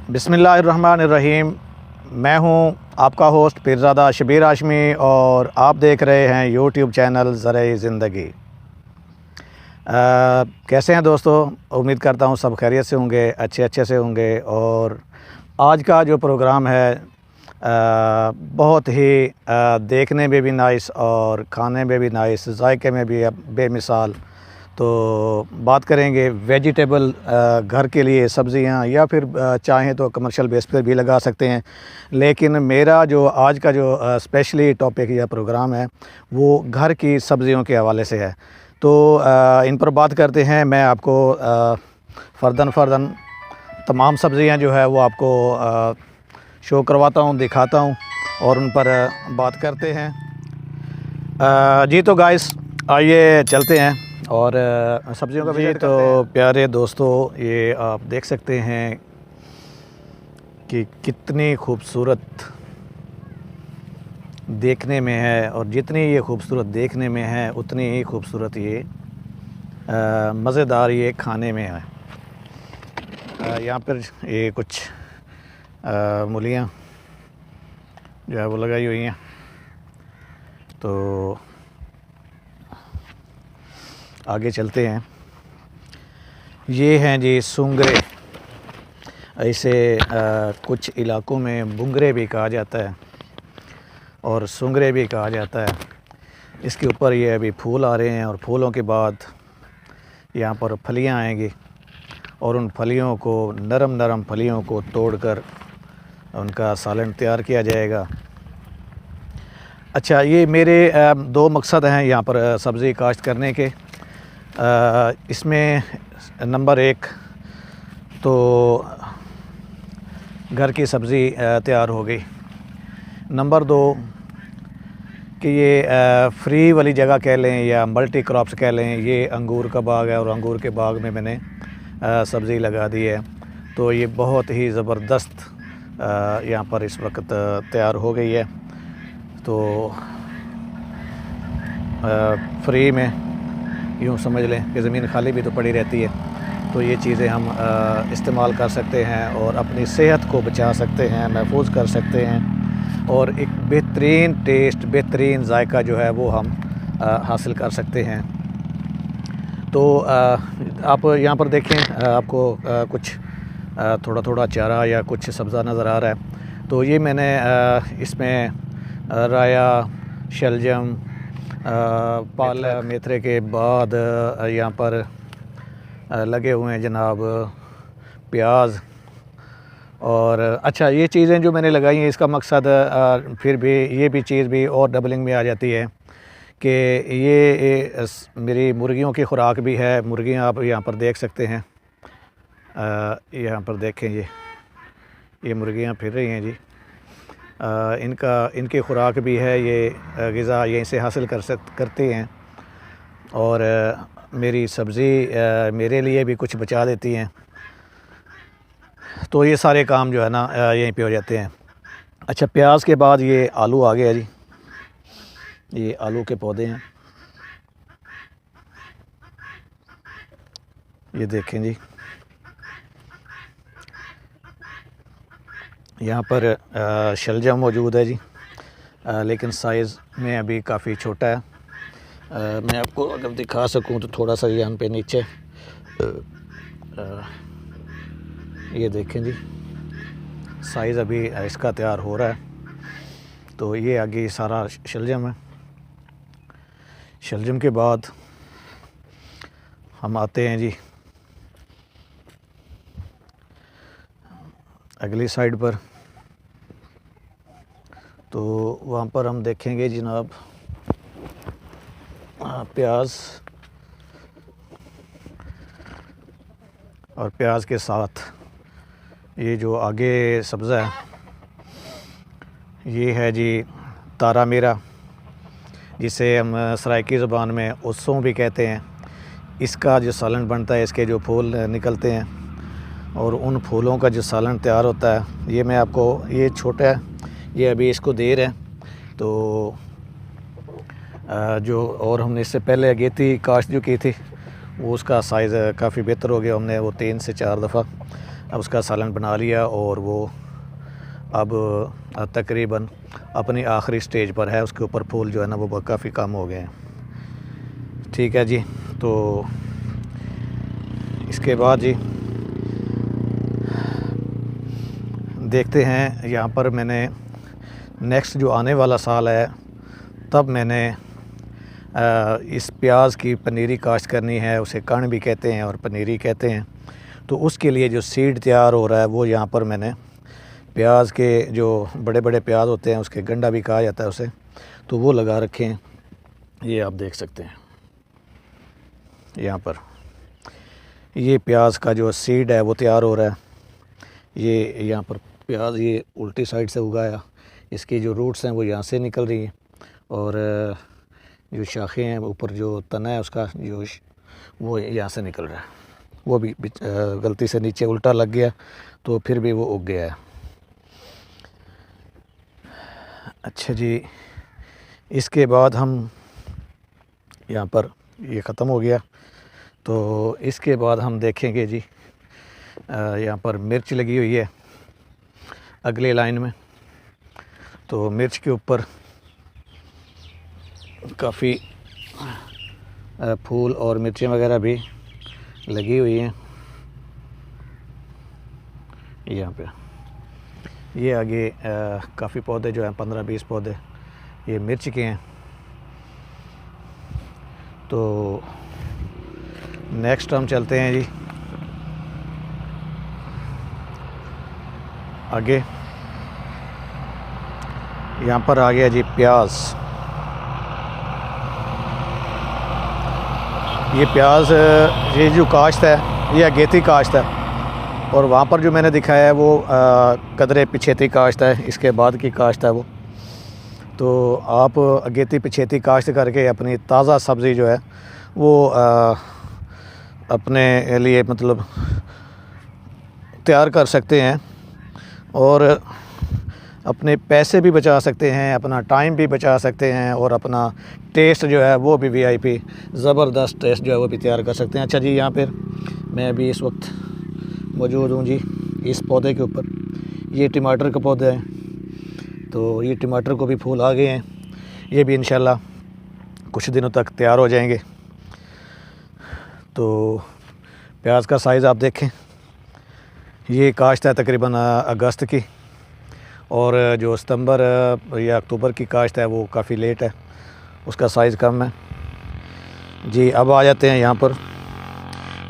बिस्मिल्लाहिर्रहमानिर्रहीम। मैं हूं आपका होस्ट पीरज़ादा शबीर हाशमी और आप देख रहे हैं यूट्यूब चैनल ज़राए ज़िंदगी। कैसे हैं दोस्तों? उम्मीद करता हूं सब खैरियत से होंगे, अच्छे से होंगे। और आज का जो प्रोग्राम है बहुत ही देखने में भी नाइस और खाने में भी नाइस, जायके में भी बेमिसाल। तो बात करेंगे वेजिटेबल, घर के लिए सब्ज़ियां, या फिर चाहें तो कमर्शियल बेस पर भी लगा सकते हैं। लेकिन मेरा जो आज का जो स्पेशली टॉपिक या प्रोग्राम है वो घर की सब्ज़ियों के हवाले से है। तो इन पर बात करते हैं। मैं आपको फ़र्दन तमाम सब्ज़ियां जो है वो आपको शो करवाता हूं, दिखाता हूं और उन पर बात करते हैं। जी तो गाइस, आइए चलते हैं और सब्जियों का विजिट करते हैं। प्यारे दोस्तों, ये आप देख सकते हैं कि कितनी खूबसूरत देखने में है, और जितनी ये खूबसूरत देखने में है उतनी ही खूबसूरत ये मज़ेदार ये खाने में है। यहाँ पर ये कुछ मूलियाँ जो है वो लगाई हुई हैं। तो आगे चलते हैं। ये हैं जी सुंगरे, ऐसे कुछ इलाकों में बुंगरे भी कहा जाता है और सुंगरे भी कहा जाता है। इसके ऊपर ये अभी फूल आ रहे हैं और फूलों के बाद यहाँ पर फलियाँ आएंगी और उन फलियों को, नरम फलियों को तोड़कर उनका सालन तैयार किया जाएगा। अच्छा, ये मेरे दो मकसद हैं यहाँ पर सब्ज़ी काश्त करने के। इसमें नंबर 1 तो घर की सब्ज़ी तैयार हो गई। नंबर 2 कि ये फ्री वाली जगह कह लें या मल्टी क्रॉप्स कह लें। ये अंगूर का बाग है और अंगूर के बाग में मैंने सब्ज़ी लगा दी है। तो ये बहुत ही ज़बरदस्त यहाँ पर इस वक्त तैयार हो गई है। तो फ्री में यूँ समझ लें कि ज़मीन खाली भी तो पड़ी रहती है, तो ये चीज़ें हम इस्तेमाल कर सकते हैं और अपनी सेहत को बचा सकते हैं, महफूज कर सकते हैं और एक बेहतरीन टेस्ट, बेहतरीन जायका जो है वो हम हासिल कर सकते हैं। तो आप यहाँ पर देखें, आपको कुछ थोड़ा थोड़ा चारा या कुछ सब्ज़ा नज़र आ रहा है। तो ये मैंने इसमें राया, शलजम, पालक, मेथरे के बाद यहाँ पर लगे हुए हैं जनाब प्याज। और अच्छा, ये चीज़ें जो मैंने लगाई हैं इसका मकसद फिर भी ये भी चीज़ भी और डबलिंग में आ जाती है कि ये मेरी मुर्गियों की खुराक भी है। मुर्गियाँ आप यहाँ पर देख सकते हैं, यहाँ पर देखें, ये मुर्गियाँ फिर रही हैं जी। इनकी खुराक भी है, ये ग़िज़ा यहीं से हासिल करते हैं और मेरी सब्ज़ी मेरे लिए भी कुछ बचा देती हैं। तो ये सारे काम जो है ना यहीं पे हो जाते हैं। अच्छा, प्याज के बाद ये आलू आ गया जी। ये आलू के पौधे हैं, ये देखें जी। यहाँ पर शलजम मौजूद है जी, लेकिन साइज़ में अभी काफ़ी छोटा है। मैं आपको अगर दिखा सकूँ तो थोड़ा सा यहाँ पे नीचे ये देखें जी, साइज़ अभी इसका तैयार हो रहा है। तो ये आगे सारा शलजम है। शलजम के बाद हम आते हैं जी अगली साइड पर। तो वहाँ पर हम देखेंगे जनाब प्याज, और प्याज के साथ ये जो आगे सब्ज़ा है ये है जी तारा मीरा, जिसे हम सराइकी ज़बान में उस्सों भी कहते हैं। इसका जो सालन बनता है, इसके जो फूल निकलते हैं और उन फूलों का जो सालन तैयार होता है, ये मैं आपको, ये छोटा है, ये अभी इसको देर है। तो जो और हमने इससे पहले अगेती काश्त जो की थी वो उसका साइज़ काफ़ी बेहतर हो गया। हमने वो 3 से 4 दफ़ा अब उसका सालन बना लिया और वो अब तकरीबन अपनी आखिरी स्टेज पर है। उसके ऊपर फूल जो है ना वो काफ़ी कम हो गए हैं। ठीक है जी, तो इसके बाद जी देखते हैं यहाँ पर मैंने नेक्स्ट जो आने वाला साल है तब मैंने इस प्याज की पनीरी काश्त करनी है। उसे कण भी कहते हैं और पनीरी कहते हैं। तो उसके लिए जो सीड तैयार हो रहा है वो यहाँ पर मैंने प्याज के जो बड़े बड़े प्याज होते हैं उसके गंडा भी कहा जाता है उसे, तो वो लगा रखे हैं। ये आप देख सकते हैं यहाँ पर ये प्याज का जो सीड है वो तैयार हो रहा है। ये यहाँ पर प्याज ये उल्टी साइड से उगाया, इसकी जो रूट्स हैं वो यहाँ से निकल रही हैं और जो शाखें हैं ऊपर जो तना है उसका जो वो यहाँ से निकल रहा है। वो भी गलती से नीचे उल्टा लग गया तो फिर भी वो उग गया है। अच्छा जी, इसके बाद हम यहाँ पर ये ख़त्म हो गया तो इसके बाद हम देखेंगे जी यहाँ पर मिर्च लगी हुई है अगले लाइन में। तो मिर्च के ऊपर काफ़ी फूल और मिर्चें वगैरह भी लगी हुई हैं यहाँ पे। ये आगे काफ़ी पौधे जो हैं 15-20 पौधे ये मिर्च के हैं। तो नेक्स्ट हम चलते हैं जी आगे। यहाँ पर आ गया जी प्याज। ये प्याज ये जो काश्त है ये अगेती काश्त है और वहाँ पर जो मैंने दिखाया है वो कदरे पिछेती काश्त है, इसके बाद की काश्त है वो। तो आप अगेती पिछेती काश्त करके अपनी ताज़ा सब्ज़ी जो है वो अपने लिए मतलब तैयार कर सकते हैं और अपने पैसे भी बचा सकते हैं, अपना टाइम भी बचा सकते हैं और अपना टेस्ट जो है वो भी वीआईपी ज़बरदस्त टेस्ट जो है वो भी तैयार कर सकते हैं। अच्छा जी, यहाँ पर मैं अभी इस वक्त मौजूद हूँ जी इस पौधे के ऊपर। ये टमाटर का पौधा है तो ये टमाटर को भी फूल आ गए हैं। ये भी इंशाल्लाह कुछ दिनों तक तैयार हो जाएंगे। तो प्याज का साइज़ आप देखें, ये काश्त है तकरीबन अगस्त की और जो सितंबर या अक्टूबर की काश्त है वो काफ़ी लेट है, उसका साइज़ कम है जी। अब आ जाते हैं यहाँ पर,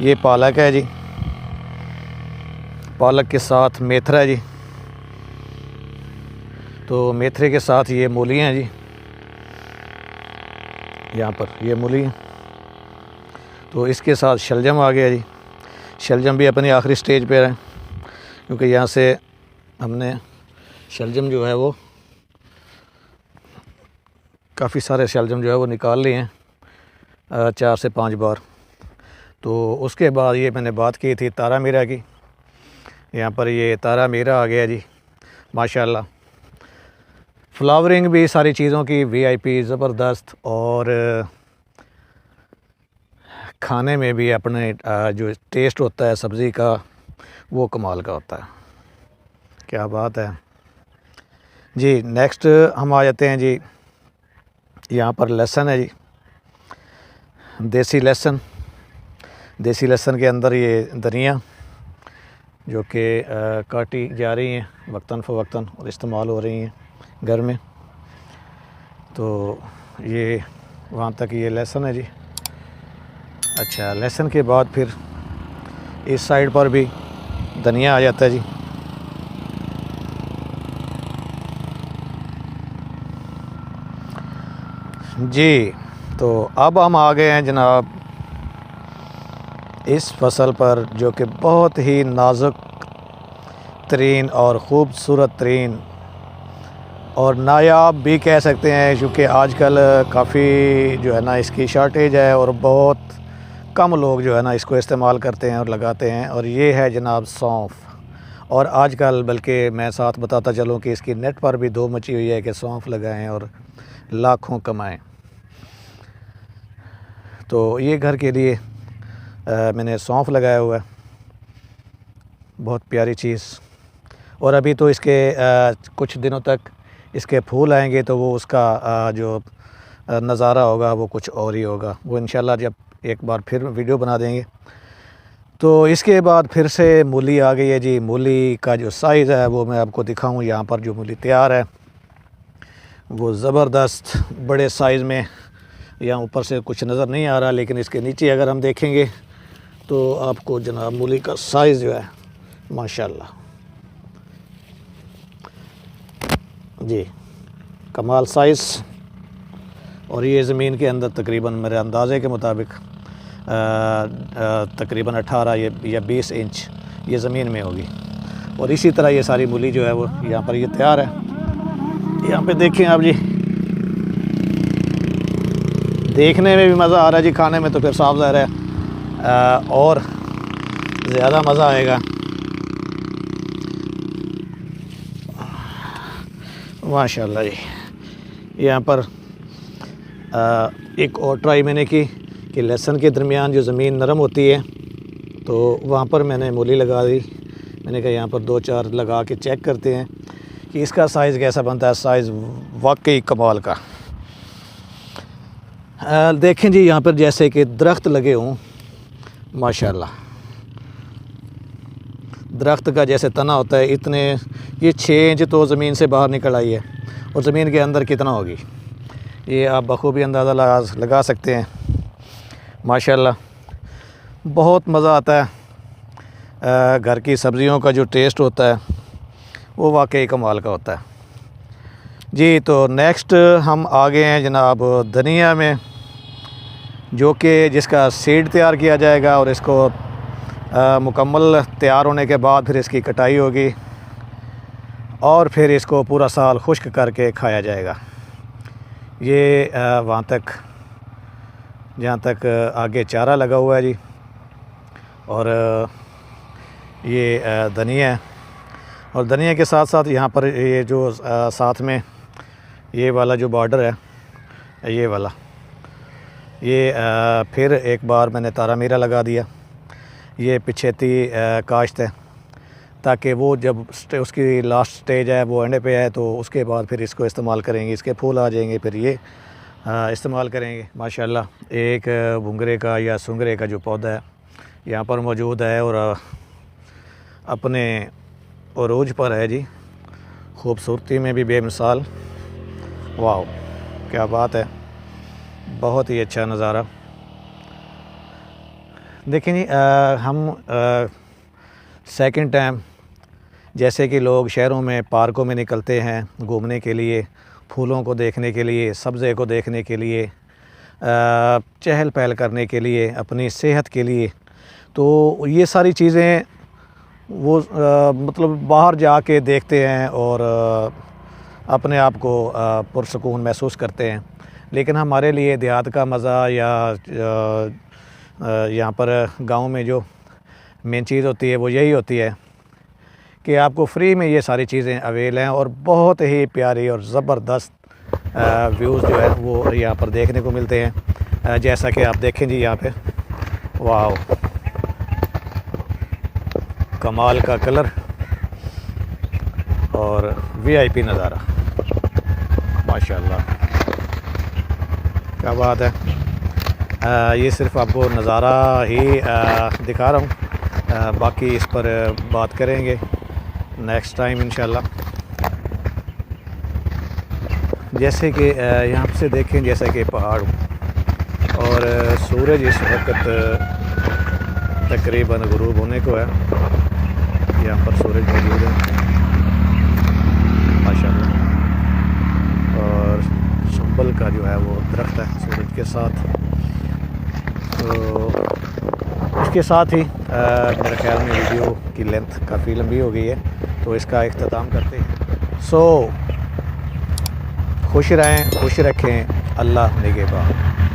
ये पालक है जी, पालक के साथ मेथरा है जी। तो मेथरे के साथ ये मूली हैं जी, यहाँ पर ये मूली हैं। तो इसके साथ शलजम आ गया जी। शलजम भी अपनी आखिरी स्टेज पे है क्योंकि यहाँ से हमने शलजम जो है वो काफ़ी सारे शलजम जो है वो निकाल लिए हैं 4 से 5 बार। तो उसके बाद ये मैंने बात की थी तारा मीरा की, यहाँ पर ये तारा मीरा आ गया जी माशाल्लाह। फ्लावरिंग भी सारी चीज़ों की वीआईपी ज़बरदस्त और खाने में भी अपने जो टेस्ट होता है सब्ज़ी का वो कमाल का होता है। क्या बात है जी। नेक्स्ट हम आ जाते हैं जी, यहाँ पर लहसुन है जी, देसी लहसुन। देसी लहसुन के अंदर ये धनिया जो कि काटी जा रही हैं वक्तन फ़वक्तन और इस्तेमाल हो रही हैं घर में। तो ये वहाँ तक ये लहसुन है जी। अच्छा, लहसुन के बाद फिर इस साइड पर भी धनिया आ जाता है जी। जी, तो अब हम आ गए हैं जनाब इस फसल पर जो कि बहुत ही नाजुक तरीन और ख़ूबसूरत तरीन और नायाब भी कह सकते हैं क्योंकि आजकल काफ़ी जो है ना इसकी शॉर्टेज है और बहुत कम लोग जो है ना इसको इस्तेमाल करते हैं और लगाते हैं। और ये है जनाब सौंफ। और आजकल बल्कि मैं साथ बताता चलूँ कि इसकी नेट पर भी दो मची हुई है कि सौंफ लगाएं और लाखों कमाएं। तो ये घर के लिए मैंने सौंफ लगाया हुआ है। बहुत प्यारी चीज़। और अभी तो इसके कुछ दिनों तक इसके फूल आएंगे तो वो उसका जो नज़ारा होगा वो कुछ और ही होगा। वो इंशाल्लाह जब एक बार फिर वीडियो बना देंगे। तो इसके बाद फिर से मूली आ गई है जी। मूली का जो साइज़ है वो मैं आपको दिखाऊं। यहाँ पर जो मूली तैयार है वो ज़बरदस्त बड़े साइज़ में, यहाँ ऊपर से कुछ नज़र नहीं आ रहा, लेकिन इसके नीचे अगर हम देखेंगे तो आपको जनाब मूली का साइज़ जो है माशाल्लाह जी कमाल साइज़। और ये ज़मीन के अंदर तकरीबन मेरे अंदाज़े के मुताबिक तकरीबन 18 या 20 इंच ये ज़मीन में होगी। और इसी तरह ये सारी मूली जो है वो यहाँ पर ये तैयार है। यहाँ पे देखें आप जी, देखने में भी मज़ा आ रहा है जी, खाने में तो फिर साफ ज़ाहिर है और ज़्यादा मज़ा आएगा। माशाल्लाह जी। यहाँ पर एक और ट्राई मैंने की कि लहसुन के दरमियान जो ज़मीन नरम होती है तो वहाँ पर मैंने मूली लगा दी। मैंने कहा यहाँ पर 2-4 लगा के चेक करते हैं कि इसका साइज़ कैसा बनता है। साइज़ वाकई कमाल का। देखें जी, यहाँ पर जैसे कि दरख्त लगे हों माशाल्लाह। दरख्त का जैसे तना होता है इतने, ये 6 इंच तो ज़मीन से बाहर निकल आई है। और ज़मीन के अंदर कितना होगी ये आप बखूबी अंदाज़ा लगा सकते हैं। माशाल्लाह बहुत मज़ा आता है। घर की सब्ज़ियों का जो टेस्ट होता है वो वाकई कमाल का होता है जी। तो नेक्स्ट हम आ गए हैं जनाब धनिया में, जो कि जिसका सीड तैयार किया जाएगा और इसको मुकम्मल तैयार होने के बाद फिर इसकी कटाई होगी और फिर इसको पूरा साल खुश्क करके खाया जाएगा। ये वहाँ तक जहाँ तक आगे चारा लगा हुआ है जी। और ये धनिया है। और धनिया के साथ साथ यहाँ पर ये जो साथ में ये वाला जो बॉर्डर है ये वाला, ये फिर एक बार मैंने तारा मीरा लगा दिया। ये पिछेती काश्त है ताकि वो जब उसकी लास्ट स्टेज है वो एंड पे है तो उसके बाद फिर इसको इस्तेमाल करेंगे। इसके फूल आ जाएंगे फिर ये इस्तेमाल करेंगे। माशाल्लाह एक भुंगरे का या सुंगरे का जो पौधा है यहाँ पर मौजूद है और अपने उरूज पर है जी। खूबसूरती में भी बेमिसाल। वाह क्या बात है, बहुत ही अच्छा नज़ारा। देखें जी, हम सेकंड टाइम जैसे कि लोग शहरों में पार्कों में निकलते हैं घूमने के लिए, फूलों को देखने के लिए, सब्ज़े को देखने के लिए, चहल पहल करने के लिए, अपनी सेहत के लिए, तो ये सारी चीज़ें वो मतलब बाहर जाके देखते हैं और अपने आप को पुरसकून महसूस करते हैं। लेकिन हमारे लिए देहात का मज़ा या यहाँ पर गांव में जो मेन चीज़ होती है वो यही होती है कि आपको फ्री में ये सारी चीज़ें अवेल हैं और बहुत ही प्यारी और ज़बरदस्त व्यूज़ जो है वो यहाँ पर देखने को मिलते हैं। जैसा कि आप देखें जी यहाँ पे, वाह कमाल का कलर और वीआईपी नज़ारा। माशाल्लाह क्या बात है। ये सिर्फ आपको नज़ारा ही दिखा रहा हूँ, बाकी इस पर बात करेंगे नेक्स्ट टाइम इंशाल्लाह। जैसे कि यहाँ से देखें जैसे कि पहाड़ और सूरज इस वक्त तकरीबन गुरूब होने को है। यहाँ पर सूरज मौजूद है माशाल्लाह। और संबल का जो है वो दरख्त है सूरज के साथ। तो इसके साथ ही मेरे ख्याल में वीडियो की लेंथ काफ़ी लंबी हो गई है तो इसका इख्तिताम करते हैं। सो खुश रहें, खुश रखें, अल्लाह निगहबान।